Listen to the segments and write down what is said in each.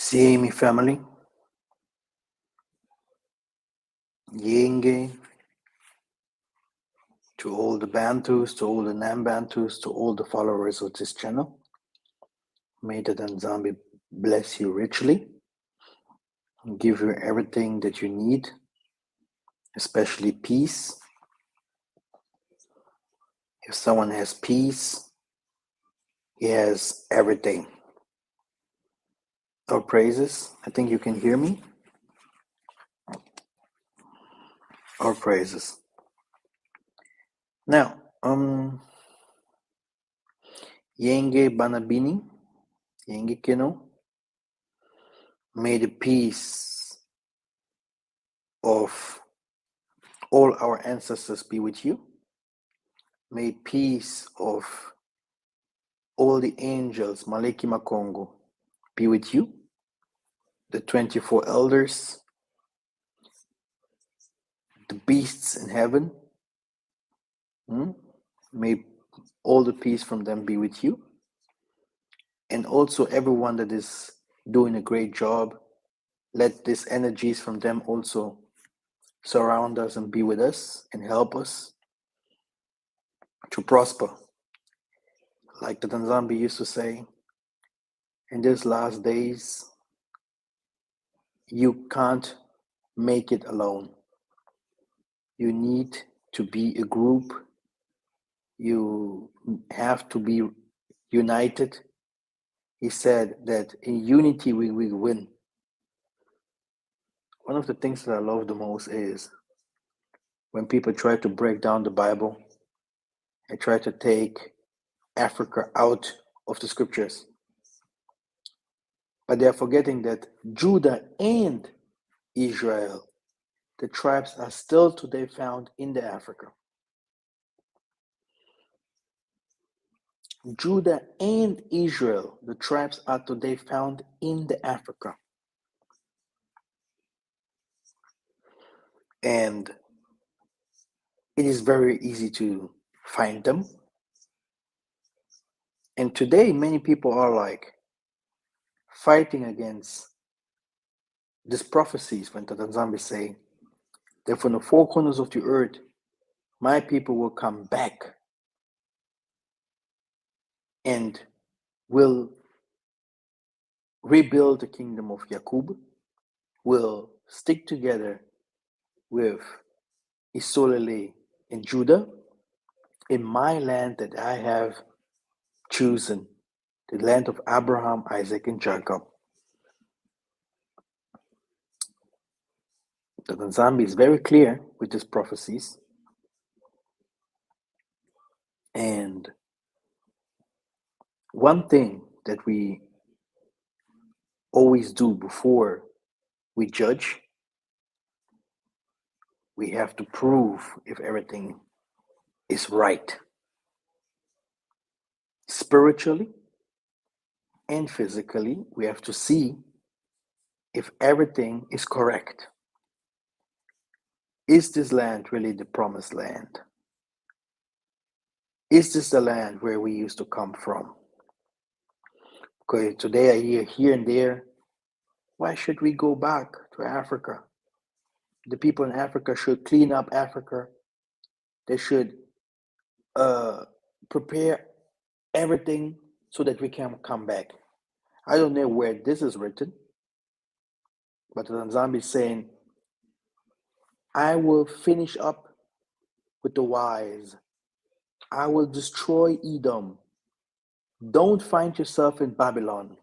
Siemi family, Yenge, to all the Bantus, to all the Nambantus, to all the followers of this channel. May the Danzambi bless you richly and give you everything that you need, especially peace. If someone has peace, he has everything. All praises. I think you can hear me. All praises. Now, Yenge Banabini, Yenge Kino, may the peace of all our ancestors be with you. May peace of all the angels, Malekima Kongo, be with you. The 24 elders, the beasts in heaven, may all the peace from them be with you. And also everyone that is doing a great job, let these energies from them also surround us and be with us and help us to prosper. Like the Tanzambi used to say, in these last days, you can't make it alone. You need to be a group. You have to be united. He said that in unity we will win. One of the things that I love the most is when people try to break down the Bible and try to take Africa out of the scriptures. But they are forgetting that Judah and Israel, the tribes, are still today found in the Africa. Judah and Israel, the tribes, are today found in the Africa. And it is very easy to find them. And today, many people are like fighting against these prophecies when the Tanzambis say that from the four corners of the earth, my people will come back and will rebuild the kingdom of Yakub, will stick together with Isolele and Judah in my land that I have chosen, the land of Abraham, Isaac, and Jacob. The Tanzambi is very clear with these prophecies. And one thing that we always do before we judge, we have to prove if everything is right. Spiritually and physically, we have to see if everything is correct. Is this land really the promised land? Is this the land where we used to come from? Because today I hear here and there, why should we go back to Africa? The people in Africa should clean up Africa. They should prepare everything so that we can come back. I don't know where this is written, but the Tanzania is saying, I will finish up with the wise. I will destroy Edom. Don't find yourself in Babylon.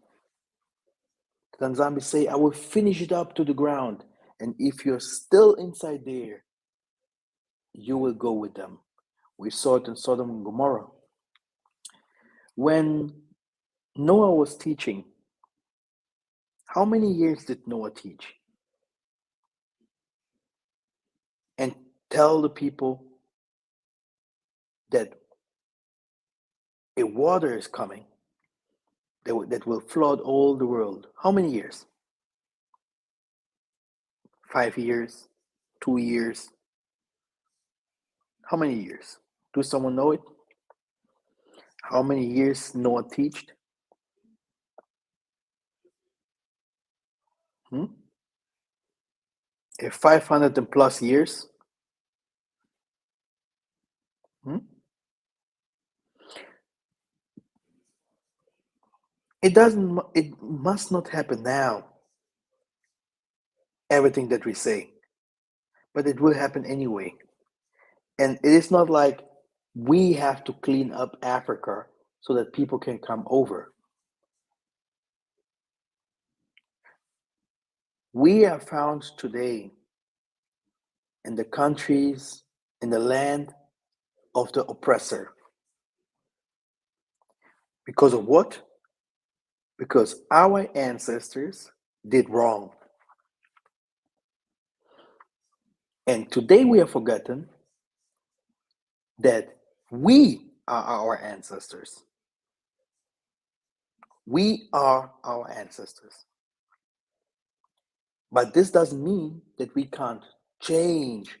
The Tanzania say, I will finish it up to the ground. And if you're still inside there, you will go with them. We saw it in Sodom and Gomorrah. When Noah was teaching, how many years did Noah teach? And tell the people that a water is coming that will flood all the world. How many years? 5 years? 2 years? How many years? Do someone know it? How many years Noah taught? Hmm? 500 and plus years. Hmm? It doesn't. It must not happen now. Everything that we say, but it will happen anyway. And it is not like we have to clean up Africa so that people can come over. We are found today in the countries, in the land of the oppressor. Because of what? Because our ancestors did wrong. And today we have forgotten that we are our ancestors. We are our ancestors. But this doesn't mean that we can't change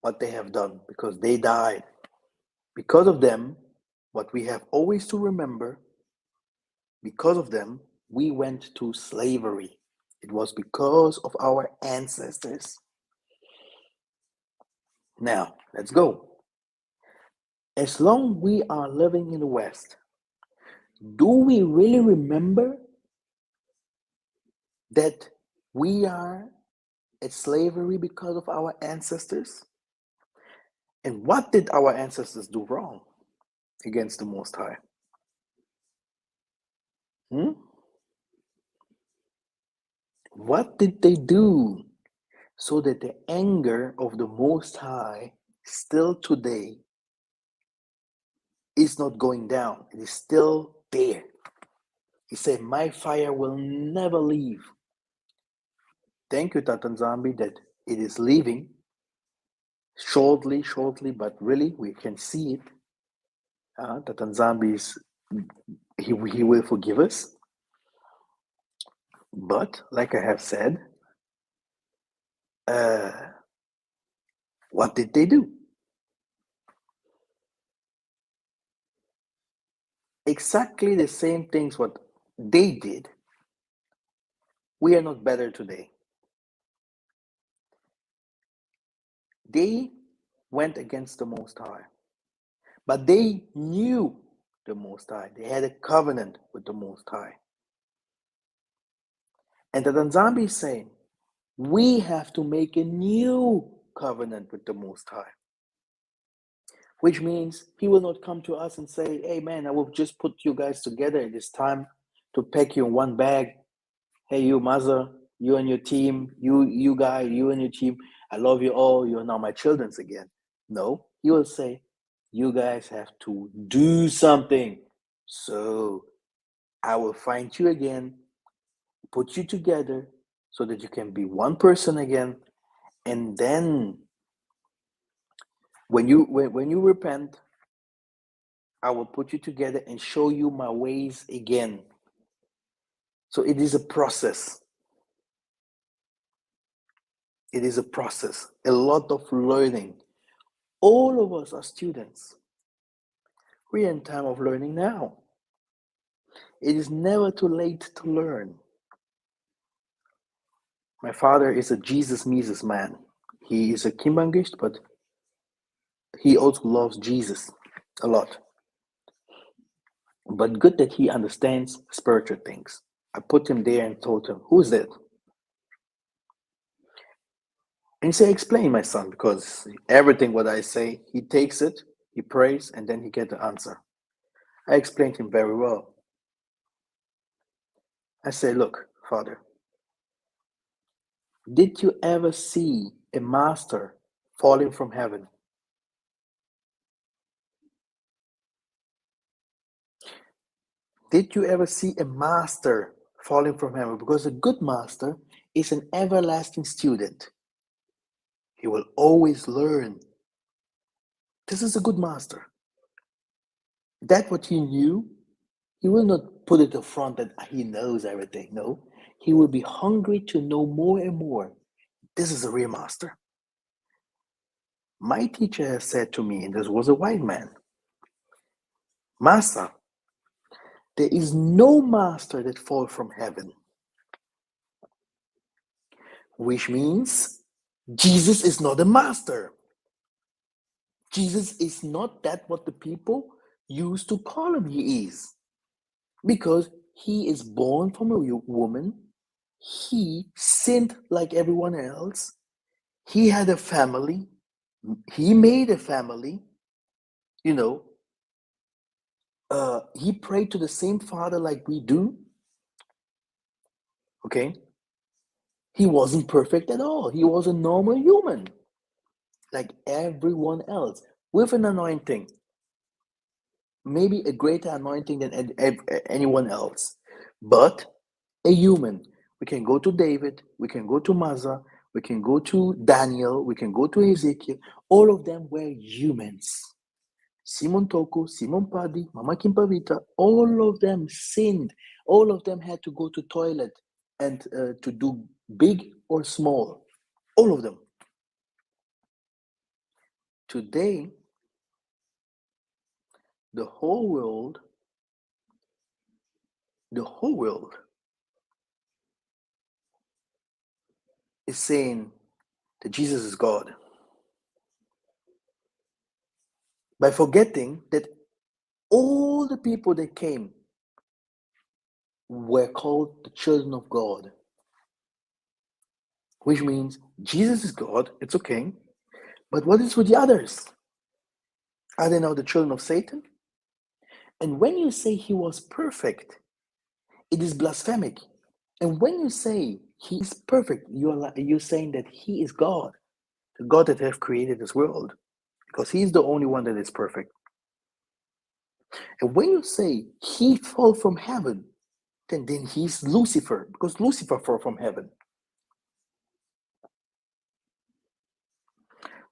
what they have done because they died. Because of them, what we have always to remember, because of them, we went to slavery. It was because of our ancestors. Now, let's go. As long we are living in the West, do we really remember that we are at slavery because of our ancestors? And what did our ancestors do wrong against the Most High? Hmm? What did they do so that the anger of the Most High still today is not going down? It is still there. He said, my fire will never leave. Thank you, Tatan Zambi, that it is leaving shortly, but really we can see it. Tatan Zambi is, he will forgive us. But like I have said, uh, what did they do? Exactly the same things what they did. We are not better today. They went against the Most High, but they knew the Most High. They had a covenant with the Most High. And the Tanzambi is saying, we have to make a new covenant with the Most High, which means He will not come to us and say, hey man, I will just put you guys together. It is time to pack you in one bag. Hey, you mother, you and your team, you guy, you and your team, I love you all. You're now my children's again. No, He will say, you guys have to do something. So I will find you again, put you together so that you can be one person again. And then when you repent, I will put you together and show you my ways again. So it is a process. It is a process, a lot of learning. All of us are students. We are in time of learning now. It is never too late to learn. My father is a Jesus Mises man. He is a Kimbangist, but he also loves Jesus a lot. But good that he understands spiritual things. I put him there and told him, who is that? And he said, explain, my son, because everything what I say, he takes it, he prays, and then he get the answer. I explained him very well. I say, look, father, did you ever see a master falling from heaven? Did you ever see a master falling from heaven? Because a good master is an everlasting student. He will always learn. This is a good master. That what he knew, he will not put it in front that he knows everything. No, he will be hungry to know more and more. This is a real master. My teacher has said to me, and this was a white man, Master, there is no master that falls from heaven. which means Jesus is not a master. Jesus is not that what the people used to call him he is. Because he is born from a woman. He sinned like everyone else. He had a family. He made a family. You know, he prayed to the same Father like we do. Okay? He wasn't perfect at all. He was a normal human, like everyone else, with an anointing. Maybe a greater anointing than anyone else. But a human. We can go to David, we can go to Masa, we can go to Daniel, we can go to Ezekiel. All of them were humans. Simon Toko, Simon Padi, Mama Kimpavita, all of them sinned. All of them had to go to toilet and to do big or small. All of them. Today, the whole world is saying that Jesus is God, by forgetting that all the people that came were called the children of God, which means Jesus is God, it's okay. But what is with the others? Are they now the children of Satan? And when you say he was perfect, it is blasphemic. And when you say he is perfect, you're saying that he is God, the God that have created this world, because he's the only one that is perfect. And when you say he fell from heaven, then he's Lucifer, because Lucifer fell from heaven.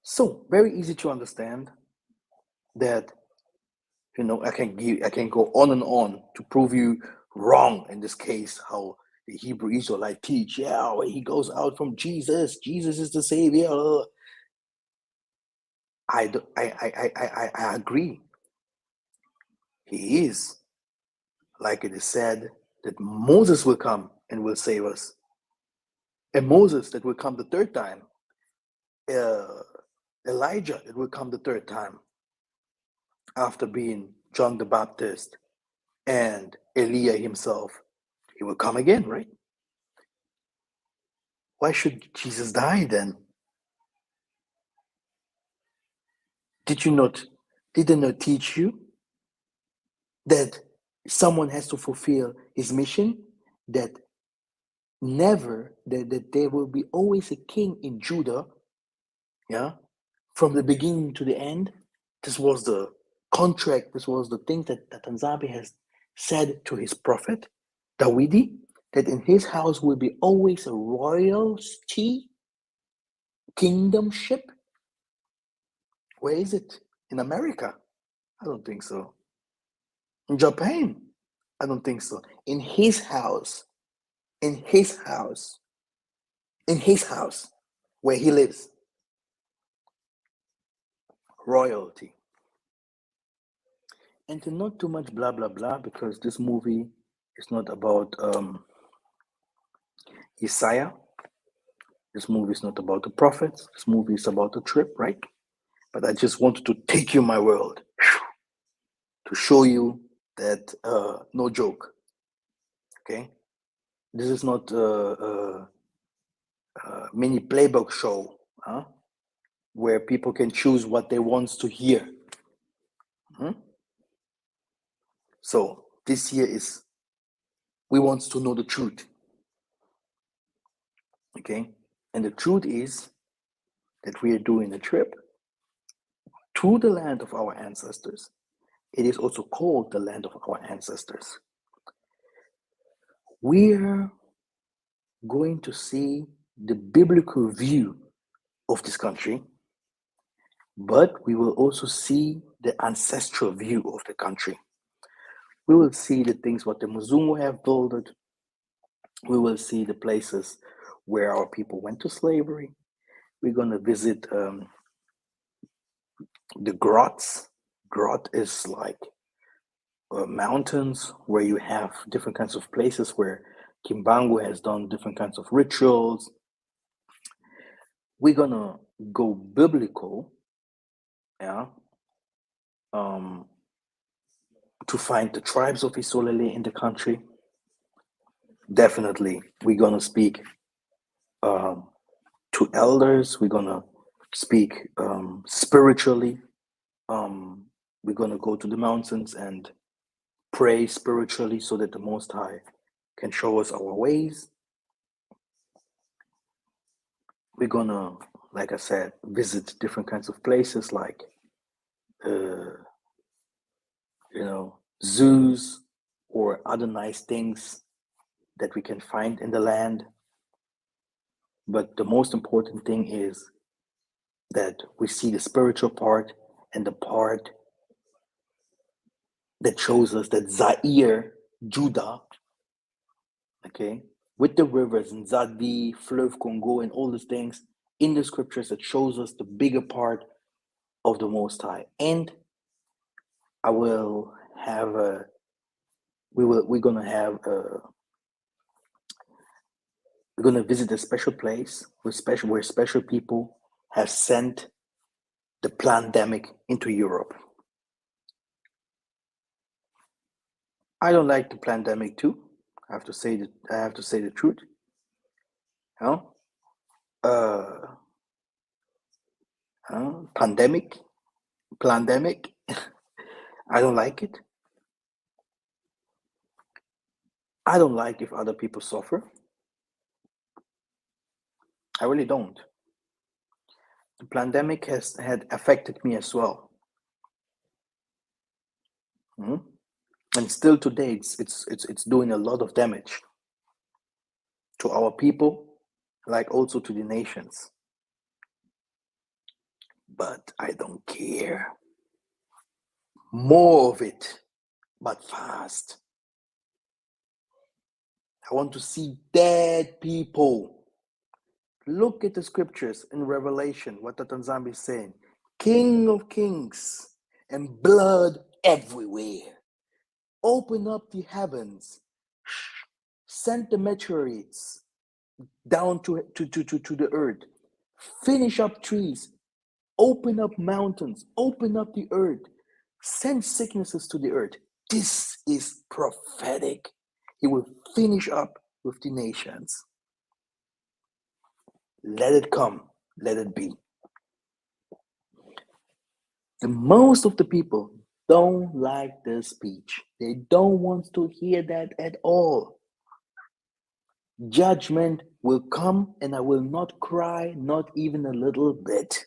So very easy to understand that I can go on and on to prove you wrong in this case. How the Hebrew Israelite teach, when he goes out from Jesus is the Savior. I agree. He is, like it is said, that Moses will come and will save us, and Moses that will come the third time, Elijah that will come the third time after being John the Baptist and Eliah himself. He will come again, right? Why should Jesus die then? Did they not teach you that someone has to fulfill his mission? That there will be always a king in Judah, from the beginning to the end. This was the contract, this was the thing that Tanzabi has said to his prophet, Dawidi, that in his house will be always a royalty, kingdomship. Where is it? In America? I don't think so. In Japan? I don't think so. In his house, in his house, in his house, where he lives, royalty. And to not too much blah blah blah, because this movie is not about Isaiah. This movie is not about the prophets. This movie is about the trip, right? But I just wanted to take you my world to show you that no joke. Okay, this is not a mini playbook show, where people can choose what they want to hear. So this year we want to know the truth. Okay, and the truth is that we are doing a trip to the land of our ancestors. It is also called the land of our ancestors. We're going to see the biblical view of this country, but we will also see the ancestral view of the country. We will see the things what the Muzungu have built. We will see the places where our people went to slavery. We're going to visit the grots. Grot is like mountains where you have different kinds of places where Kimbangu has done different kinds of rituals. we're gonna go biblical, yeah, um, to find the tribes of Isolele in the country. Definitely, we're gonna speak um, to elders. We're gonna speak spiritually. Um, we're gonna go to the mountains and pray spiritually so that the Most High can show us our ways. We're gonna, like I said, visit different kinds of places like, uh, zoos or other nice things that we can find in the land. But the most important thing is that we see the spiritual part and the part that shows us that Zair, Judah, okay, with the rivers and Zadi, Fleuve Congo, and all these things in the scriptures that shows us the bigger part of the Most High. And I will have a, we're gonna have a, we're gonna visit a special place where special people have sent the pandemic into Europe. I don't like the pandemic too. I have to say the truth. You know? Uh, pandemic, pandemic. I don't like it. I don't like if other people suffer. I really don't. The pandemic has had affected me as well. Mhm. And still today it's doing a lot of damage to our people, like also to the nations. But I don't care. More of it, but fast. I want to see dead people. Look at the scriptures in Revelation, what the Tanzania is saying. King of kings and blood everywhere. Open up the heavens. Send the meteorites down to the earth. Finish up trees. Open up mountains. Open up the earth. Send sicknesses to the earth. This is prophetic. He will finish up with the nations. Let it come. Let it be. The most of the people don't like this speech. They don't want to hear that at all. Judgment will come, and I will not cry, not even a little bit.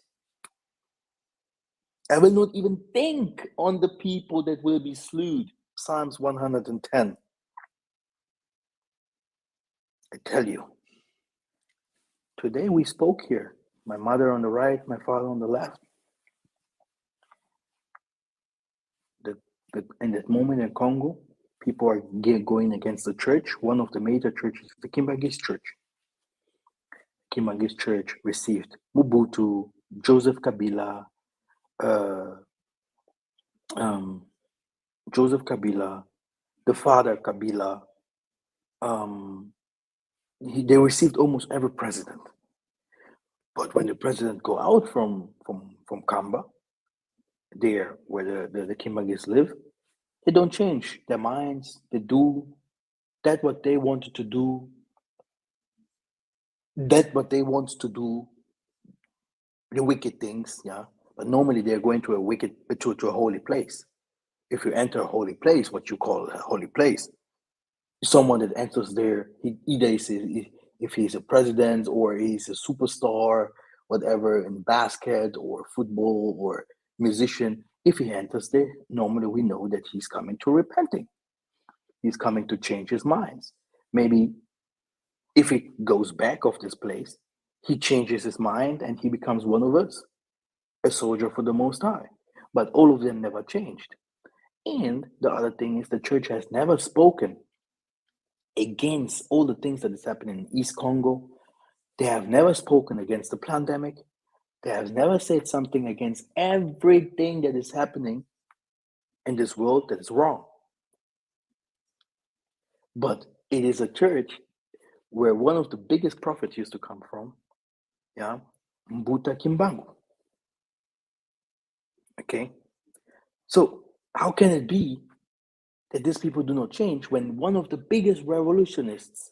I will not even think on the people that will be slew. Psalms 110. I tell you, today we spoke here. My mother on the right, my father on the left. In that moment in Congo, people are going against the church. One of the major churches, the Kimbangist Church. Kimbangist Church received Mobutu, Joseph Kabila, uh, um, Joseph Kabila, the father Kabila. They received almost every president. But when the president go out from Kamba, there where the Kimbangis live, they don't change their minds. They do that what they wanted to do. That what they want to do. The wicked things, yeah. But normally they're going to a wicked to a holy place. If you enter a holy place, what you call a holy place, someone that enters there, he either is if he's a president or he's a superstar, whatever in basket or football or musician. If he enters there, normally we know that he's coming to repenting. He's coming to change his minds. Maybe if he goes back of this place, he changes his mind and he becomes one of us, a soldier for the Most High. But all of them never changed. And the other thing is the church has never spoken against all the things that is happening in East Congo. They have never spoken against the pandemic. They have never said something against everything that is happening in this world that is wrong. But it is a church where one of the biggest prophets used to come from, yeah, Mbuta Kimbangu. Okay? So, how can it be that these people do not change when one of the biggest revolutionists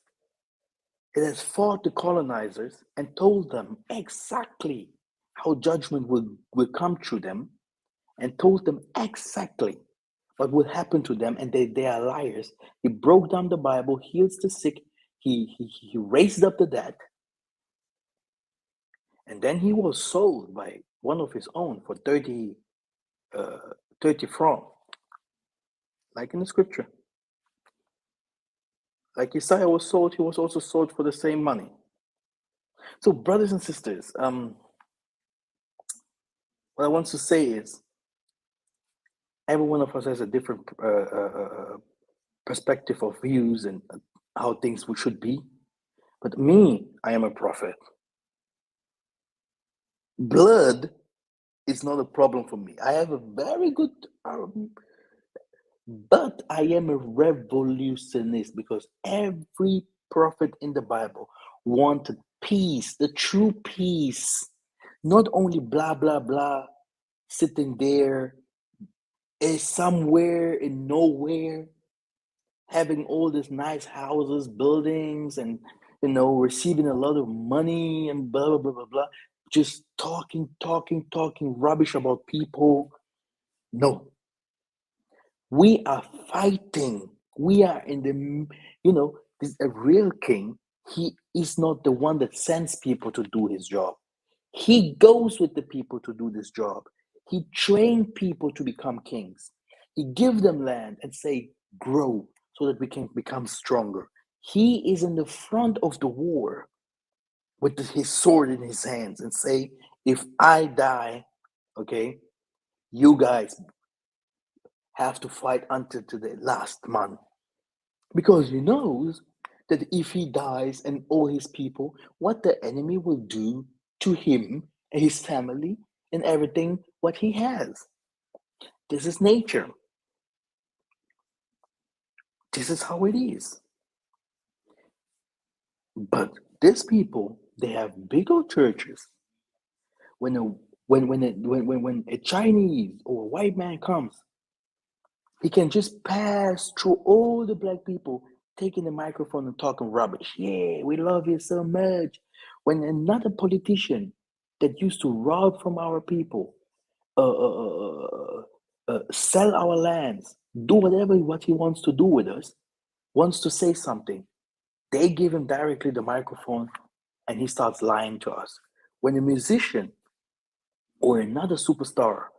it has fought the colonizers and told them exactly how judgment will come through them and told them exactly what will happen to them and they are liars. He broke down the Bible, heals the sick, he raised up the dead, and then he was sold by one of his own for 30 francs, like in the scripture. Like Isaiah was sold, he was also sold for the same money. So, brothers and sisters, what I want to say is every one of us has a different perspective of views and how things should be. But me, I am a prophet. Blood is not a problem for me. I have a very good, but I am a revolutionist because every prophet in the Bible wanted peace, the true peace, not only blah, blah, blah, sitting there is somewhere in nowhere, having all these nice houses, buildings, and receiving a lot of money and blah blah blah blah blah. Just talking rubbish about people. No, we are fighting. We are in the this a real king. He is not the one that sends people to do his job. He goes with the people to do this job. He trained people to become kings. He give them land and say, grow so that we can become stronger. He is in the front of the war with his sword in his hands and say, if I die, okay, you guys have to fight until to the last man. Because he knows that if he dies and all his people, what the enemy will do to him and his family and everything what he has. This is nature. This is how it is. But these people, they have big old churches. When a when a Chinese or a white man comes, he can just pass through all the black people, taking the microphone and talking rubbish. Yeah, we love you so much. When another politician that used to rob from our people, sell our lands, do whatever what he wants to do with us, wants to say something, they give him directly the microphone and he starts lying to us. When a musician or another superstar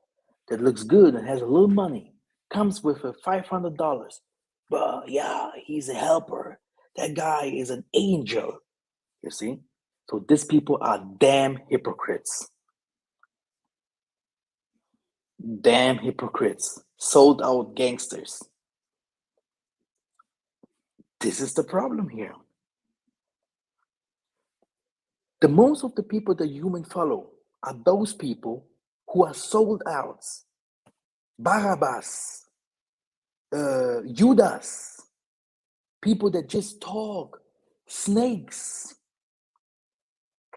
that looks good and has a little money comes with a $500, but yeah, he's a helper. That guy is an angel. You see? So these people are damn hypocrites. Damn hypocrites. Sold out gangsters. This is the problem here. The most of the people that humans follow are those people who are sold out. Barabbas, Judas, people that just talk, snakes.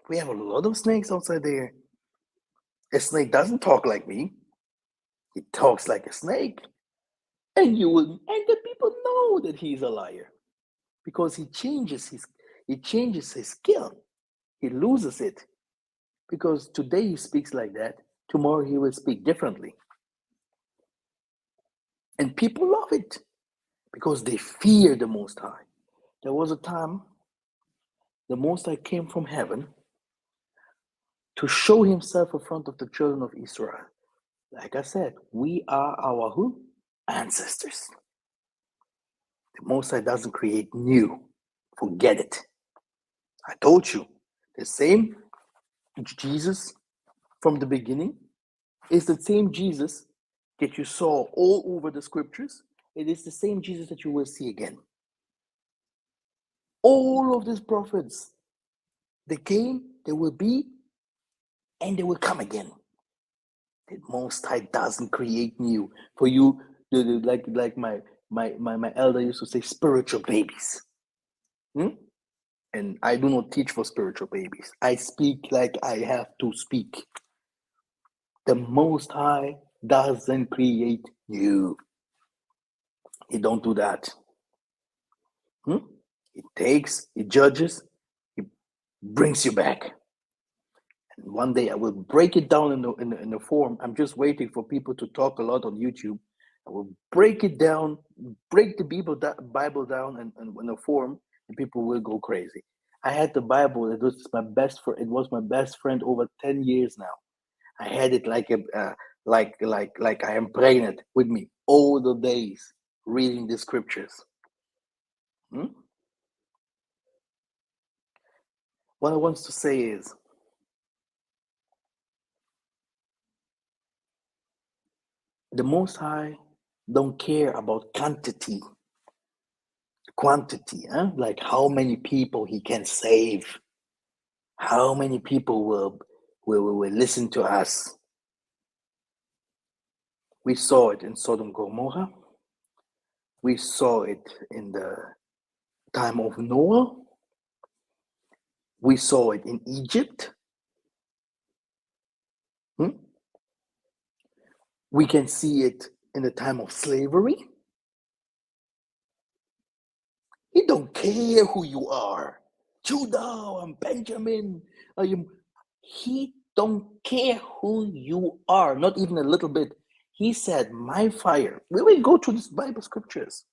We have a lot of snakes outside there. A snake doesn't talk like me. He talks like a snake. And the people know that he's a liar because he changes his skill. He loses it because today he speaks like that, tomorrow he will speak differently. And people love it because they fear the Most High. There was a time the Most High came from heaven to show himself in front of the children of Israel. Like I said, we are our who? Ancestors. The Most High doesn't create new. Forget it. I told you, the same Jesus from the beginning is the same Jesus that you saw all over the scriptures. It is the same Jesus that you will see again. All of these prophets, they came, they will be, and they will come again. The Most High doesn't create new. For you, like my elder used to say, spiritual babies. Hmm? And I do not teach for spiritual babies. I speak like I have to speak. The Most High doesn't create you. He don't do that. He takes, he judges, he brings you back. And one day I will break it down in the form. I'm just waiting for people to talk a lot on YouTube. I will break it down, break the Bible down in a form, and people will go crazy. I had the Bible. It was my best friend. It was my best friend over 10 years now. I had it like I am pregnant with me all the days, reading the scriptures. What I want to say is, the Most High don't care about quantity, like how many people he can save, how many people will listen to us. We saw it in Sodom and Gomorrah. We saw it in the time of Noah. We saw it in Egypt. We can see it in the time of slavery. He don't care who you are. Judah and Benjamin. He don't care who you are, not even a little bit. He said, my fire. We will go to these Bible scriptures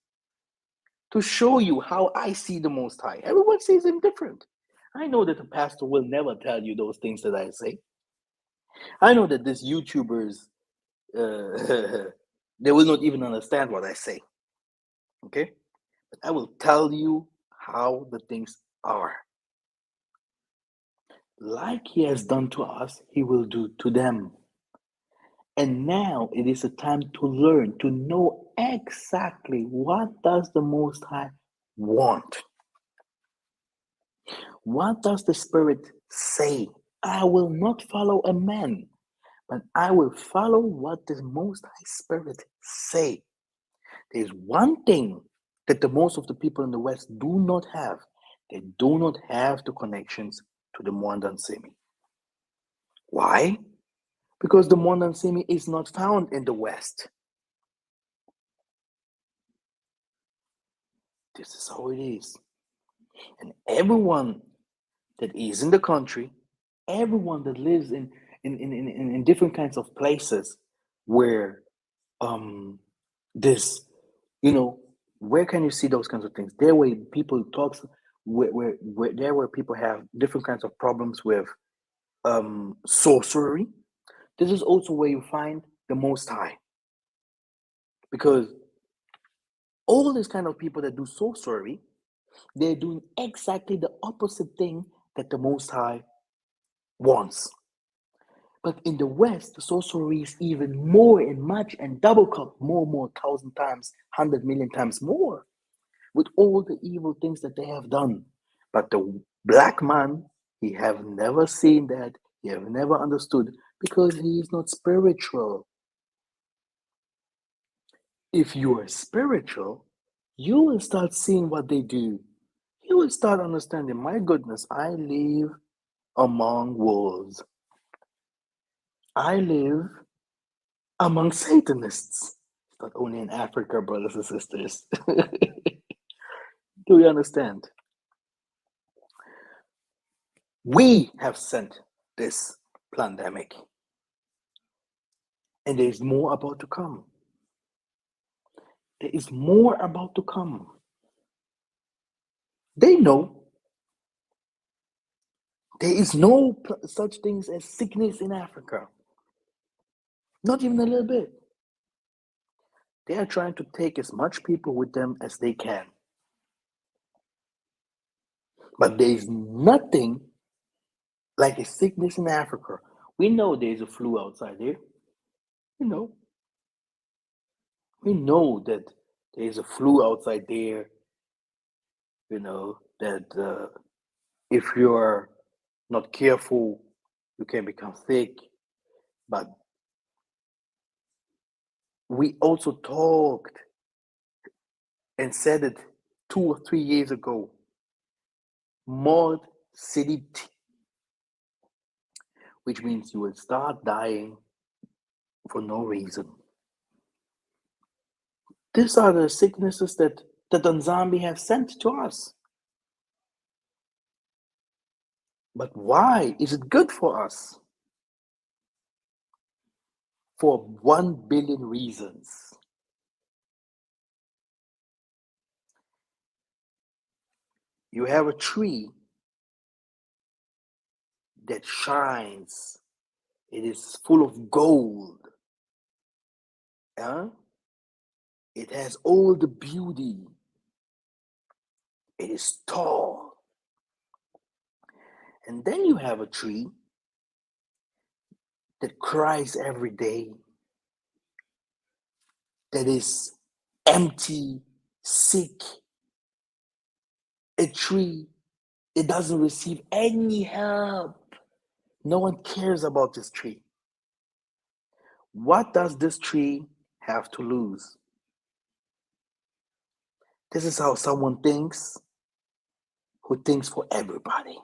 to show you how I see the Most High. Everyone sees him different. I know that the pastor will never tell you those things that I say. I know that these YouTubers, they will not even understand what I say. Okay? But I will tell you how the things are. Like he has done to us, he will do to them. And now it is a time to learn, to know exactly what does the Most High want. What does the Spirit say? I will not follow a man, but I will follow what the Most High Spirit say. There's one thing that the most of the people in the West do not have. They do not have the connections to the Mwandan Semi. Why? Because the Mwandan Semi is not found in the West. This is how it is. And everyone that is in the country, everyone that lives in different kinds of places where this, where can you see those kinds of things? There where people talk, where people have different kinds of problems with sorcery. This is also where you find the Most High. Because all these kind of people that do sorcery, they're doing exactly the opposite thing that the Most High wants. But in the West, the sorcery is even more and much and double cup, more, 1,000 times, 100 million times more, with all the evil things that they have done. But the black man, he have never seen that, he have never understood, because he is not spiritual. If you are spiritual, you will start seeing what they do. You will start understanding, my goodness, I live among wolves. I live among Satanists. Not only in Africa, brothers and sisters. Do you understand? We have sent this pandemic. And there is more about to come. There is more about to come. They know there is no such things as sickness in Africa. Not even a little bit. They are trying to take as much people with them as they can. But there is nothing like a sickness in Africa. We know there's a flu outside there. We know that there's a flu outside there. That if you're not careful, you can become sick. But we also talked and said it 2 or 3 years ago mortality, which means you will start dying for no reason. These are the sicknesses that the Nzambi have sent to us. But why is it good for us? For 1 billion reasons. You have a tree that shines. It is full of gold. Yeah? It has all the beauty. It is tall. And then you have a tree that cries every day, that is empty, sick. A tree that doesn't receive any help. No one cares about this tree. What does this tree have to lose? This is how someone thinks who thinks for everybody.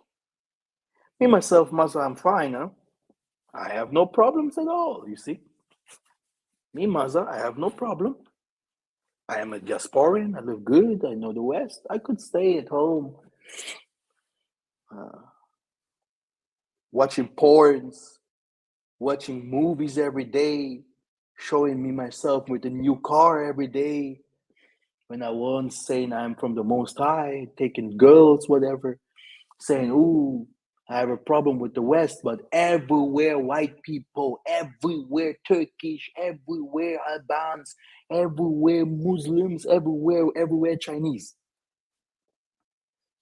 Me, myself, Master, I'm fine, huh? I have no problems at all, you see. Me, Maza, I have no problem. I am a diasporan. I live good. I know the West. I could stay at home watching porns, watching movies every day, showing me myself with a new car every day. When I once saying I'm from the Most High, taking girls, whatever, saying, ooh, I have a problem with the West, but everywhere white people, everywhere Turkish, everywhere Albans, everywhere Muslims, everywhere Chinese,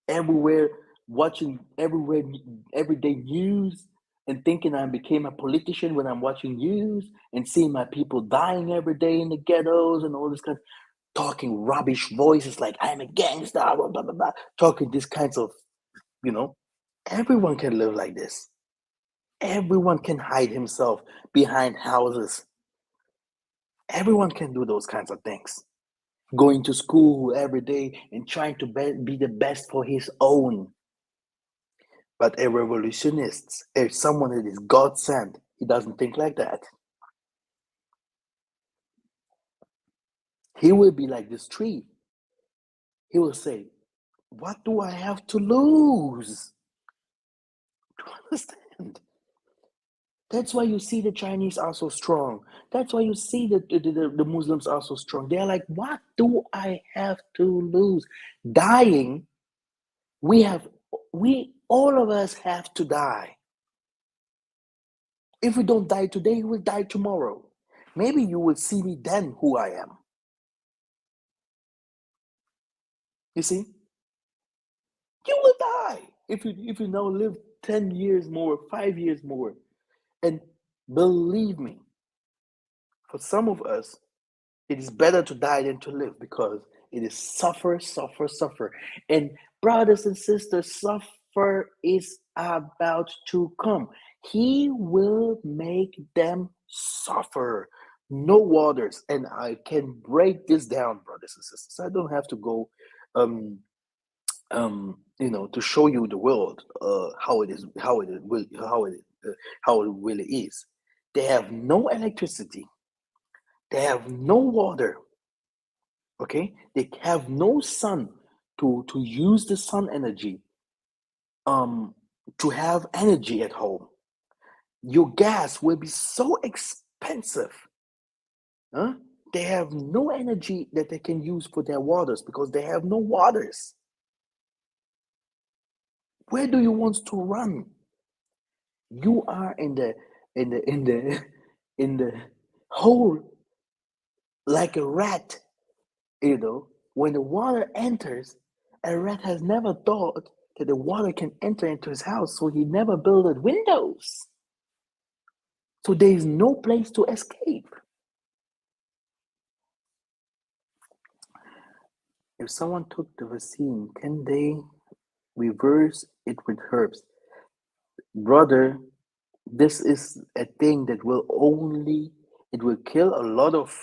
everywhere watching everyday news and thinking I became a politician when I'm watching news and seeing my people dying every day in the ghettos and all this kind of talking rubbish voices like I'm a gangster, blah, blah, blah, blah, talking these kinds of, you know, everyone can live like this. Everyone can hide himself behind houses. Everyone can do those kinds of things. Going to school every day and trying to be the best for his own. But a revolutionist, if someone that is God sent, he doesn't think like that. He will be like this tree. He will say, what do I have to lose? Do you understand? That's why you see the Chinese are so strong. That's why you see the Muslims are so strong. They're like, what do I have to lose? Dying, we all of us have to die. If we don't die today, we will die tomorrow. Maybe you will see me then who I am. You see? You will die if you now live 10 years more, 5 years more. And believe me, for some of us, it is better to die than to live because it is suffer, suffer, suffer. And brothers and sisters, suffer is about to come. He will make them suffer. No waters. And I can break this down, brothers and sisters. I don't have to go to show you the world how it is, how it really is. They have no electricity. They have no water. Okay, they have no sun to use the sun energy to have energy at home. Your gas will be so expensive. Huh? They have no energy that they can use for their waters because they have no waters. Where do you want to run? You are in the hole like a rat. When the water enters, a rat has never thought that the water can enter into his house, so he never built windows. So there is no place to escape. If someone took the vaccine, can they reverse it with herbs? Brother, this is a thing that it will kill a lot of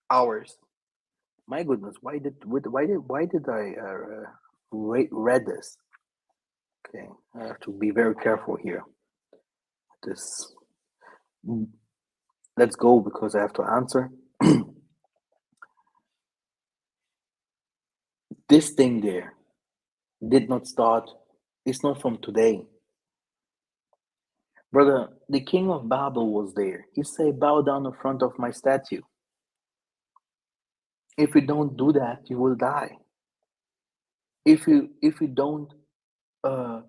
hours. My goodness, why did I read this? Okay, I have to be very careful here. This, let's go because I have to answer. This thing there did not start. It's not from today, brother. The king of Babel was there. He said, "Bow down in front of my statue. If you don't do that, you will die. If you don't uh,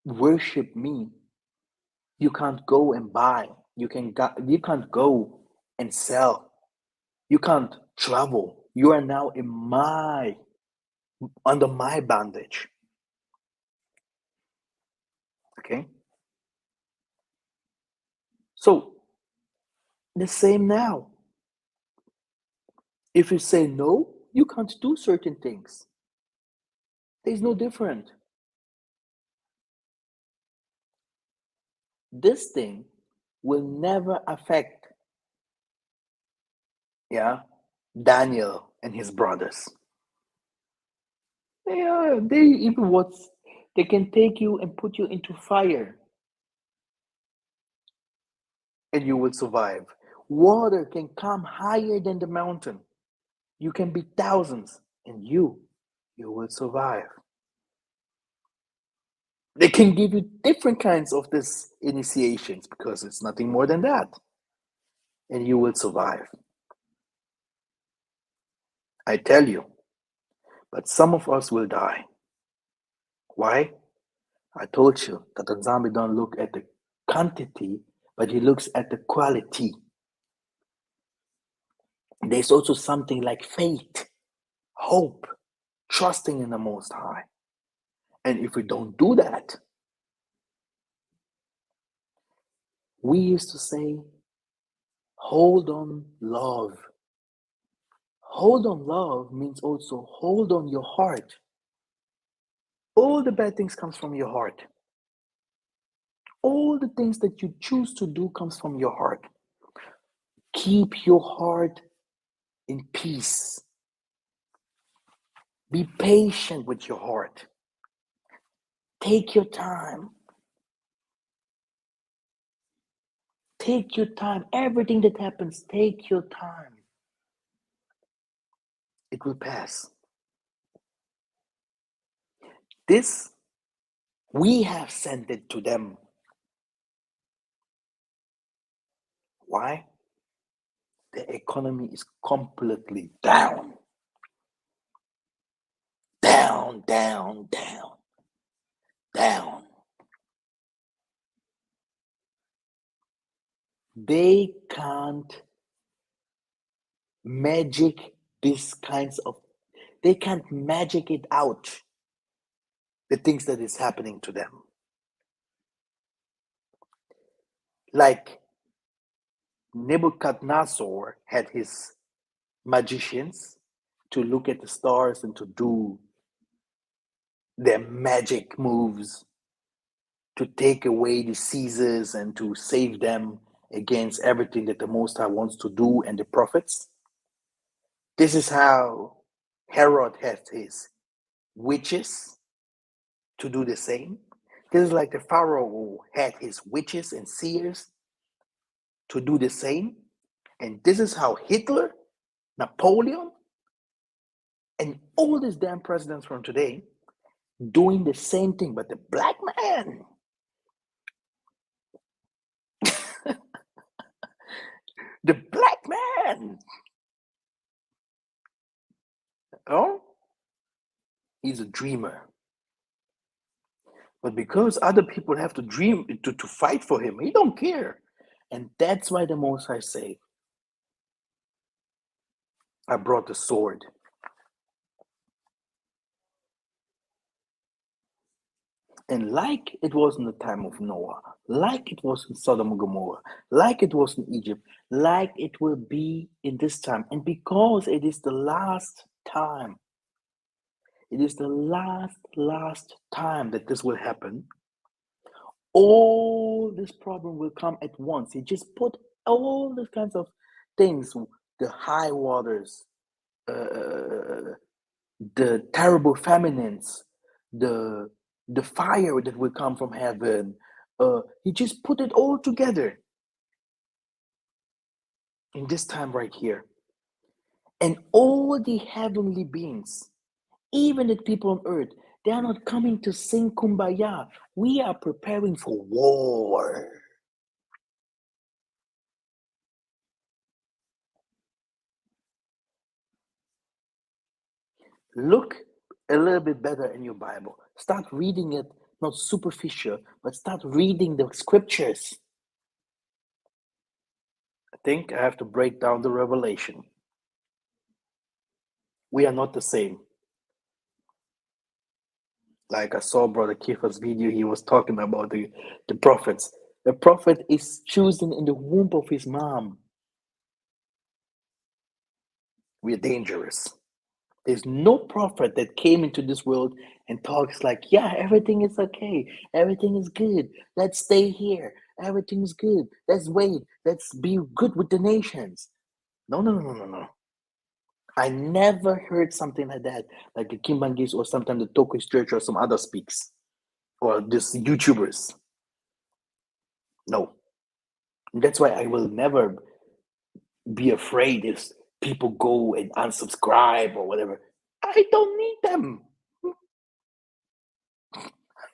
worship me, you can't go and buy. You can't go and sell. You can't travel. You are now in my under my bondage." Okay, so the same now. If you say no, you can't do certain things. There's no different. This thing will never affect, yeah, Daniel and his brothers. They even what's they can take you and put you into fire and you will survive. Water can come higher than the mountain. You can be thousands and you will survive. They can give you different kinds of this initiations because it's nothing more than that. And you will survive. I tell you. But some of us will die. Why? I told you that the zombie don't look at the quantity, but he looks at the quality. There's also something like faith, hope, trusting in the Most High. And if we don't do that, we used to say, hold on, love. Hold on, love means also hold on your heart. All the bad things comes from your heart. All the things that you choose to do comes from your heart. Keep your heart in peace. Be patient with your heart. Take your time. Take your time. Everything that happens, take your time. It will pass. This, we have sent it to them. Why? The economy is completely down. Down, down, down, down. They can't magic these kinds of, they can't magic it out, the things that is happening to them. Like Nebuchadnezzar had his magicians to look at the stars and to do their magic moves to take away diseases and to save them against everything that the Most High wants to do and the prophets. This is how Herod had his witches to do the same. This is like the Pharaoh who had his witches and seers to do the same. And this is how Hitler, Napoleon, and all these damn presidents from today doing the same thing, but the black man, the black man, oh, he's a dreamer. But because other people have to dream to fight for him, he don't care. And that's why the Most High say, I brought the sword. And like it was in the time of Noah, like it was in Sodom and Gomorrah, like it was in Egypt, like it will be in this time. And because it is the last time, it is the last time that this will happen, all this problem will come at once. He just put all these kinds of things, the high waters, the terrible famines, the the fire that will come from heaven. He just put it all together in this time right here. And all the heavenly beings, even the people on earth, they are not coming to sing kumbaya. We are preparing for war. Look a little bit better in your Bible. Start reading it, not superficial, but start reading the scriptures. I think I have to break down the revelation. We are not the same. Like I saw Brother Kiefer's video, he was talking about the prophets. The prophet is chosen in the womb of his mom. We are dangerous. There's no prophet that came into this world and talks like, yeah, everything is okay. Everything is good. Let's stay here. Everything's good. Let's wait. Let's be good with the nations. No, no, no, no, no, no. I never heard something like that, like the Kimbangis or sometimes the Toki's Church or some other speaks or just YouTubers. No. That's why I will never be afraid if people go and unsubscribe or whatever. I don't need them. I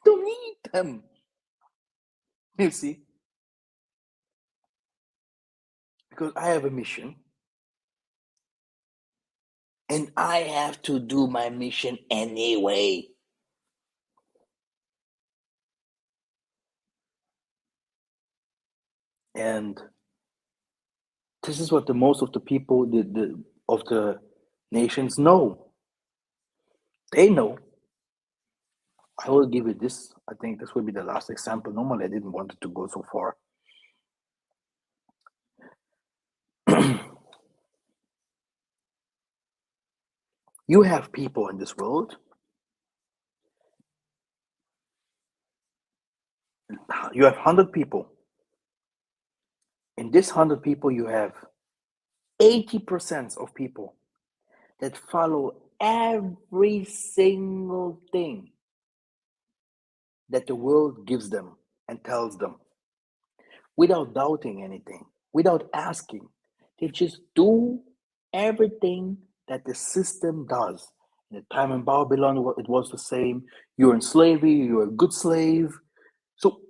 don't need them. You see? Because I have a mission and I have to do my mission anyway. And this is what the most of the people of the nations know. They know. I will give you this. I think this will be the last example. Normally, I didn't want it to go so far. You have people in this world. You have 100 people. In this 100 people, you have 80% of people that follow every single thing that the world gives them and tells them without doubting anything, without asking. They just do everything that the system does. In the time in Babylon, it was the same. You're in slavery, you're a good slave. So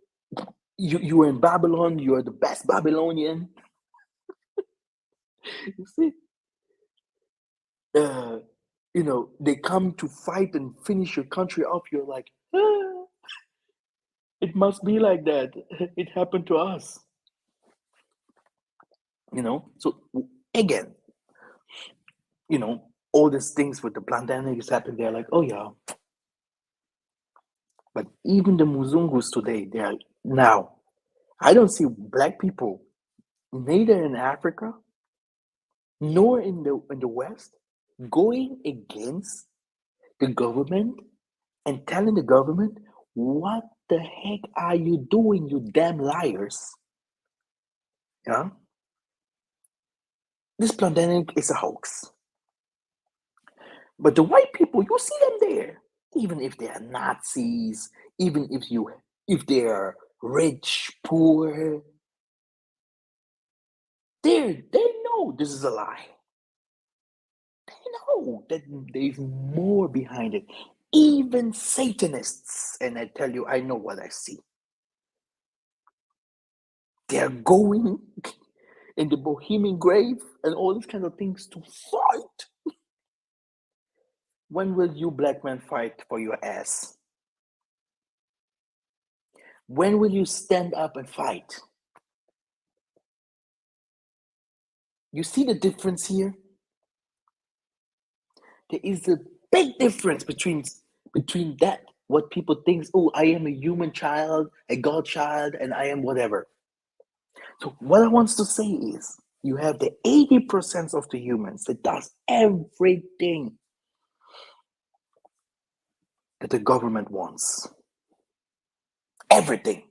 you were in Babylon, you're the best Babylonian. You see? Uh, they come to fight and finish your country off. You're like, ah, it must be like that. It happened to us. So again, all these things with the pandemic is happening. They're like, oh yeah. But even the Muzungus today, they are now. I don't see black people neither in Africa nor in the West going against the government and telling the government, what the heck are you doing, you damn liars? Yeah? This pandemic is a hoax. But the white people, you see them there. Even if they are Nazis, even if they are rich, poor, they know this is a lie. They know that there's more behind it. Even Satanists, and I tell you, I know what I see. They're going in the Bohemian grave and all these kind of things to fight. When will you black men fight for your ass? When will you stand up and fight? You see the difference here? There is a big difference between that, what people think, oh, I am a human child, a God child, and I am whatever. So what I want to say is, you have the 80% of the humans that does everything that the government wants. Everything.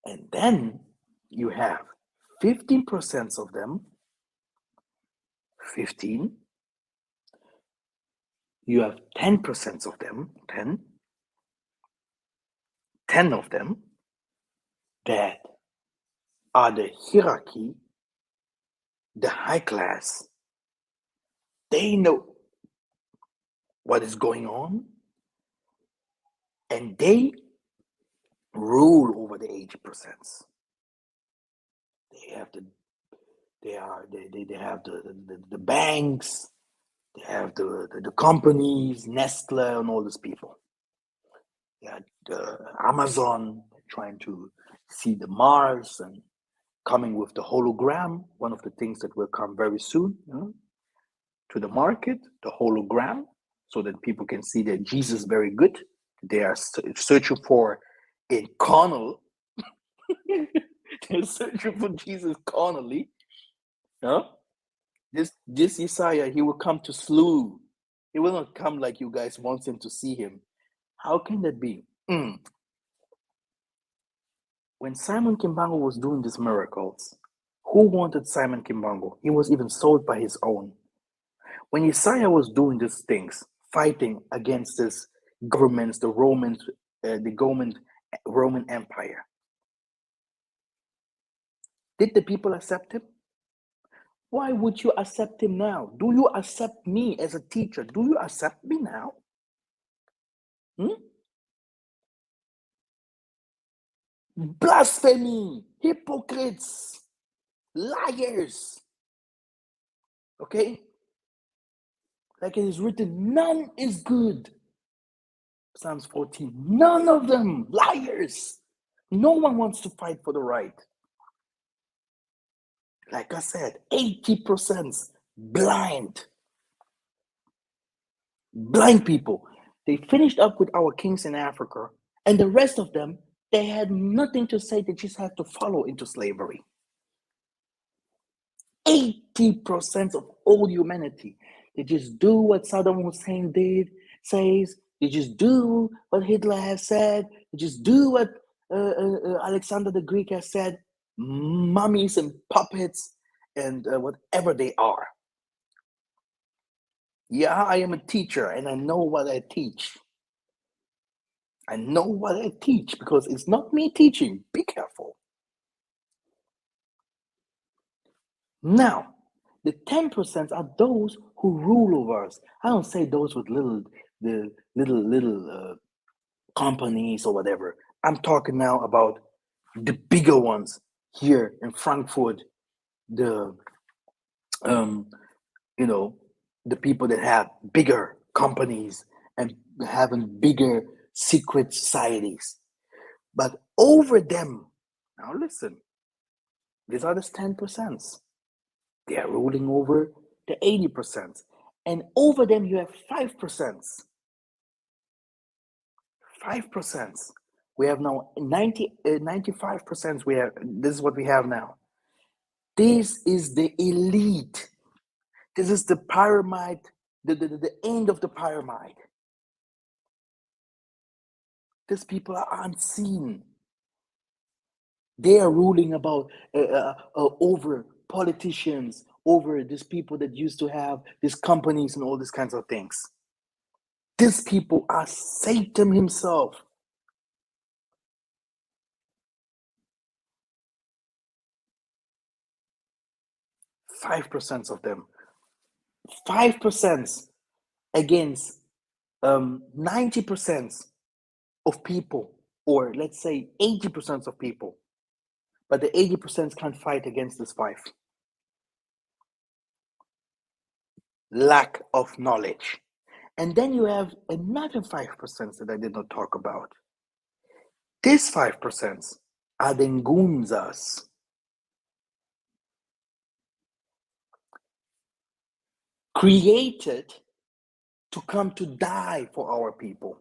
And then you have 15% of them, 15, You have 10% of them, 10 of them that are the hierarchy, the high class. They know what is going on, and they rule over the 80%. They have the they have the banks, they have the companies, Nestle, and all these people. Yeah, Amazon trying to see the Mars and coming with the hologram. One of the things that will come very soon, to the market, the hologram, so that people can see that Jesus is very good. They are searching for in Connell. They're searching for Jesus Connolly. Huh? This Isaiah, he will come to slew. He will not come like you guys want him to see him. How can that be? When Simon Kimbango was doing these miracles, who wanted Simon Kimbango? He was even sold by his own. When Isaiah was doing these things, fighting against this governments, the Roman Empire, did the people accept him? Why would you accept him now? Do you accept me as a teacher? Do you accept me now? Blasphemy, hypocrites, liars. Okay? Like it is written, none is good. Psalms 14, none of them, liars. No one wants to fight for the right. Like I said, 80% blind. Blind people. They finished up with our kings in Africa, and the rest of them, they had nothing to say. They just had to follow into slavery. 80% of all humanity. They just do what Saddam Hussein says. They just do what Hitler has said. They just do what Alexander the Greek has said. Mummies and puppets and whatever they are. Yeah, I am a teacher and I know what I teach. I know what I teach because it's not me teaching. Be careful. Now, the 10% are those who rule over us. I don't say those with little companies or whatever. I'm talking now about the bigger ones here in Frankfurt. The the people that have bigger companies and having bigger secret societies. But over them, now listen, these are the 10%. They are ruling over the 80%. And over them, you have 5%. 5%. We have now 95%. This is what we have now. This is the elite. This is the pyramid, the end of the pyramid. These people are unseen. They are ruling about over politicians, over these people that used to have these companies and all these kinds of things. These people are Satan himself. .5% of them. 5% against 90% of people, or let's say 80% of people. But the 80% can't fight against this 5. Lack of knowledge. And then you have another 5% that I did not talk about. These 5% are the Ngunzas. Created to come to die for our people.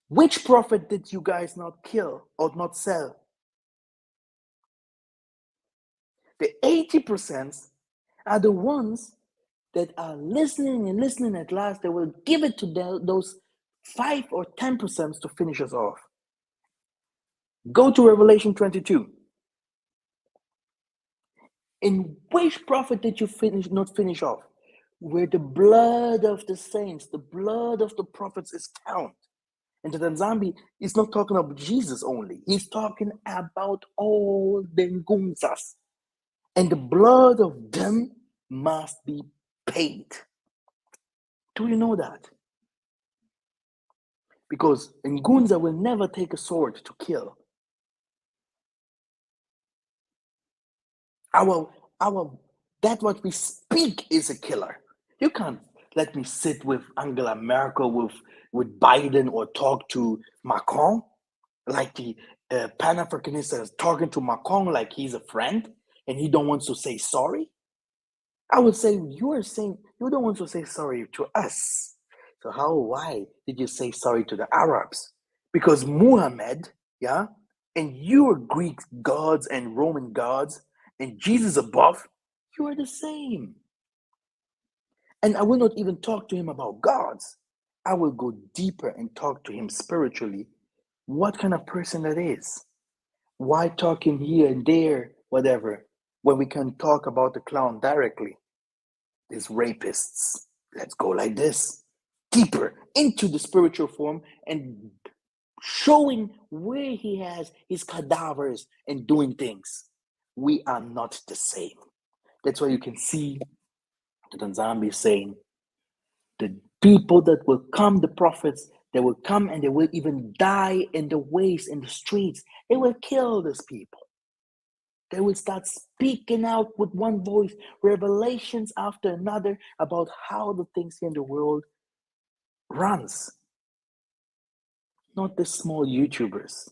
Which prophet did you guys not kill or not sell? The 80% are the ones that are listening and listening. At last, they will give it to those 5 or 10% to finish us off. Go to Revelation 22. In which prophet did you not finish off? where the blood of the saints, the blood of the prophets is count. And the Nzambi is not talking about Jesus only. He's talking about all the Ngunzas. And the blood of them must be paid. Do you know that? Because Ngunza will never take a sword to kill. That what we speak is a killer. You can't let me sit with Angela Merkel, with Biden, or talk to Macron like the Pan-Africanist is talking to Macron like he's a friend and he don't want to say sorry. I would say you are saying you don't want to say sorry to us. So why did you say sorry to the Arabs? Because Muhammad, yeah, and you are Greek gods and Roman gods, and Jesus above, you are the same. And I will not even talk to him about gods. I will go deeper and talk to him spiritually. What kind of person that is? Why talking here and there, whatever, when we can talk about the clown directly? These rapists. Let's go like this, deeper into the spiritual form and showing where he has his cadavers and doing things. We are not the same. That's why you can see the Tanzania saying the people that will come, the prophets, they will come and they will even die in the ways, in the streets. They will kill these people. They will start speaking out with one voice, revelations after another about how the things in the world runs. Not the small YouTubers.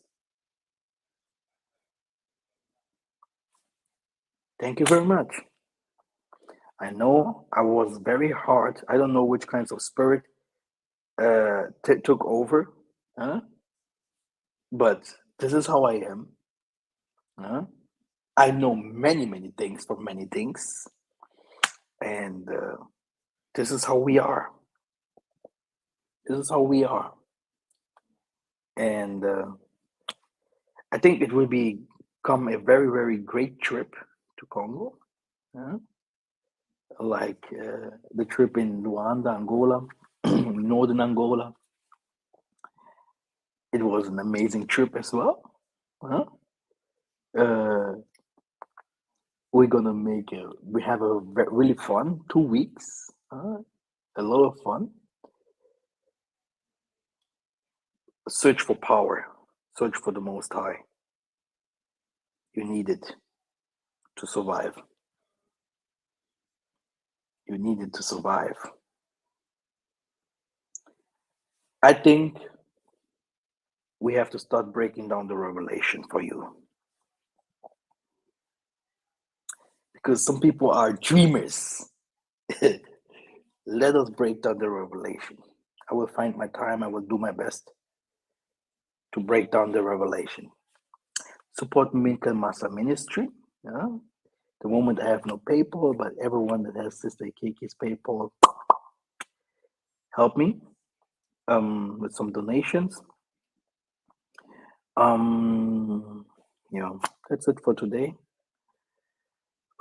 Thank you very much. I know I was very hard. I don't know which kinds of spirit took over, huh? But this is how I am. Huh? I know many, many things from many things, and this is how we are. This is how we are, and I think it will become a very, very great trip to Congo, huh? Like the trip in Luanda, Angola, northern Angola. It was an amazing trip as well. Huh? Uh, we're gonna we have a really fun 2 weeks. A lot of fun. Search for power. Search for the Most High. You need it to survive. You need it to survive. I think we have to start breaking down the revelation for you. Because some people are dreamers. Let us break down the revelation. I will find my time. I will do my best to break down the revelation. Support Minka Massa Ministry. Yeah? The moment I have no PayPal, but everyone that has Sister Kiki's PayPal, help me with some donations. Yeah, that's it for today.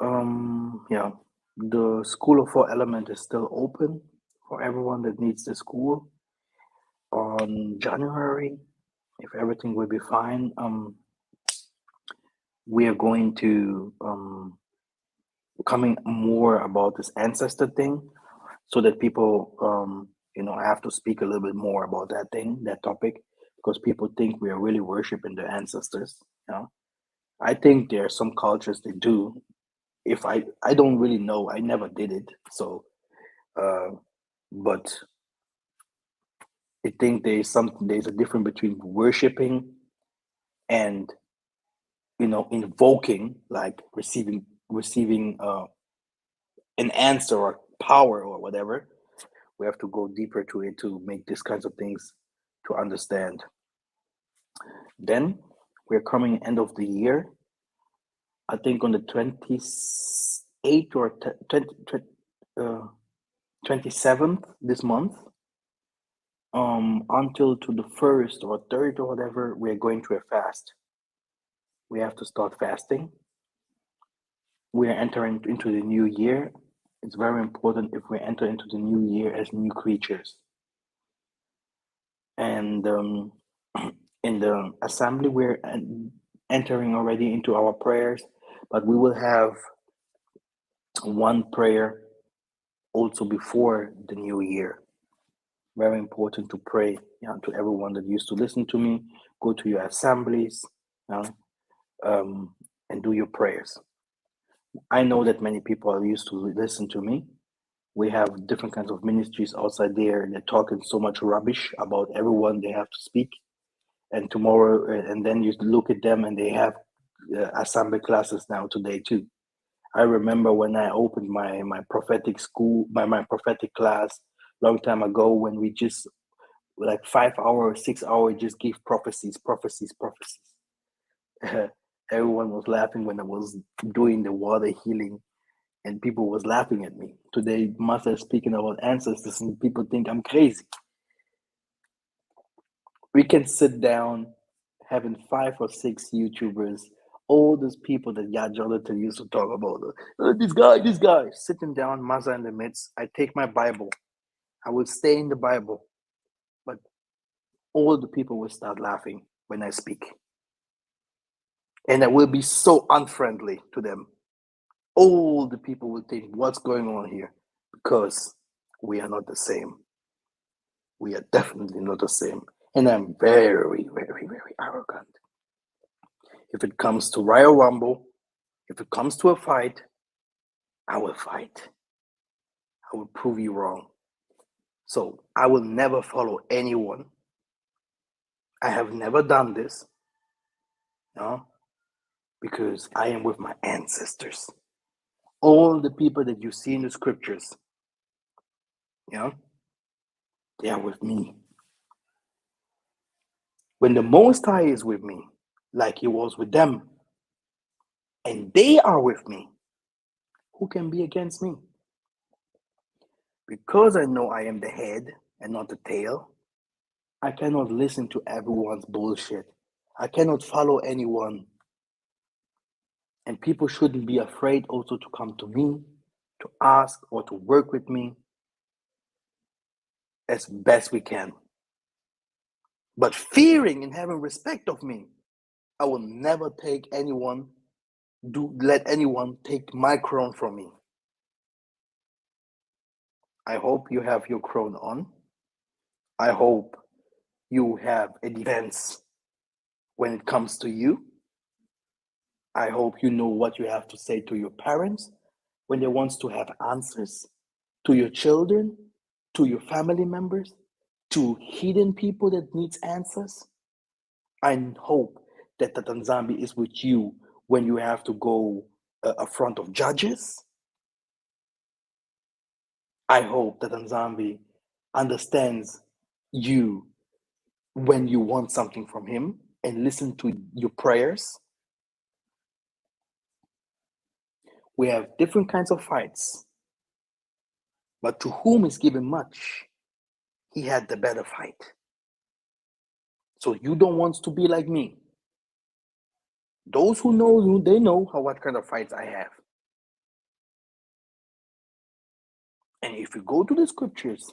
Yeah, the School of Four Element is still open for everyone that needs the school on January. If everything will be fine, we are going to coming more about this ancestor thing, so that people, I have to speak a little bit more about that topic, because people think we are really worshiping the ancestors. I think there are some cultures that do. If I don't really know, I never did it. So, but I think there's a difference between worshiping and invoking, like receiving an answer or power or whatever. We have to go deeper to it to make these kinds of things to understand. Then we're coming end of the year. I think on the 28th or 27th this month, until to the 1st or 3rd or whatever, we're going to a fast. We have to start fasting. We are entering into the new year, It's very important if we enter into the new year as new creatures. And in the assembly, we're entering already into our prayers, but we will have one prayer also before the new year. Very important to pray, to everyone that used to listen to me. Go to your assemblies, um, and do your prayers. I know that many people are used to listen to me. We have different kinds of ministries outside there. They're talking so much rubbish about everyone they have to speak. And tomorrow, and then you look at them and they have assembly classes now today too. I remember when I opened my prophetic school, my prophetic class long time ago, when we just like 5 hours, 6 hours, just give prophecies. Everyone was laughing when I was doing the water healing, and people was laughing at me. Today, Master is speaking about ancestors, and people think I'm crazy. We can sit down, having 5 or 6 YouTubers, all those people that Yad Jonathan used to talk about. This guy, sitting down, Master in the midst. I take my Bible. I will stay in the Bible, but all the people will start laughing when I speak. And I will be so unfriendly to them. All the people will think, what's going on here? Because we are not the same. We are definitely not the same. And I'm very, very, very arrogant. If it comes to Royal Rumble, if it comes to a fight, I will fight. I will prove you wrong. So I will never follow anyone. I have never done this, no, because I am with my ancestors. All the people that you see in the scriptures, they are with me. When the Most High is with me, like he was with them, and they are with me, who can be against me? Because I know I am the head and not the tail, I cannot listen to everyone's bullshit. I cannot follow anyone. And people shouldn't be afraid also to come to me, to ask or to work with me as best we can. But fearing and having respect of me, I will never let anyone take my crown from me. I hope you have your crown on. I hope you have a defense when it comes to you. I hope you know what you have to say to your parents when they want to have answers, to your children, to your family members, to hidden people that needs answers. I hope that the Tanzambi is with you when you have to go in front of judges. I hope that Tanzambi understands you when you want something from him and listen to your prayers. We have different kinds of fights, but to whom is given much, he had the better fight. So you don't want to be like me. Those who know you, they know what kind of fights I have. And if you go to the scriptures,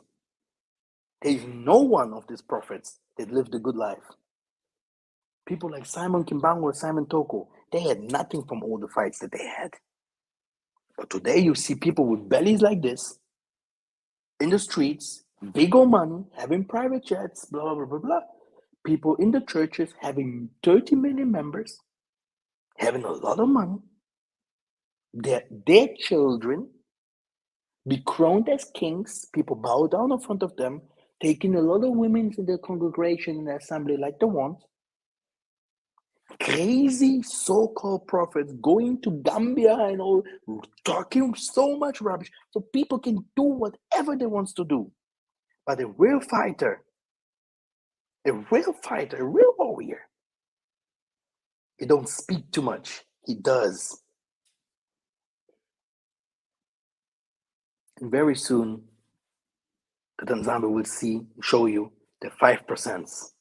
there is no one of these prophets that lived a good life. People like Simon Kimbango or Simon Toko, they had nothing from all the fights that they had. But today you see people with bellies like this in the streets, big old money, having private jets, blah, blah, blah, blah. People in the churches having 30 million members, having a lot of money. Their children be crowned as kings. People bow down in front of them, taking a lot of women in the congregation in the assembly like they want. Crazy so-called prophets going to Gambia and all, talking so much rubbish so people can do whatever they want to do. But a real fighter, a real warrior, he don't speak too much. He does. And very soon, the Tanzania will show you the 5%.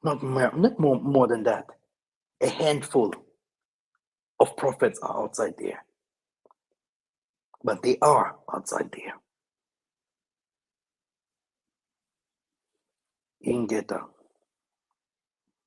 Not more than that. A handful of prophets are outside there. but they are outside there. Ingeta.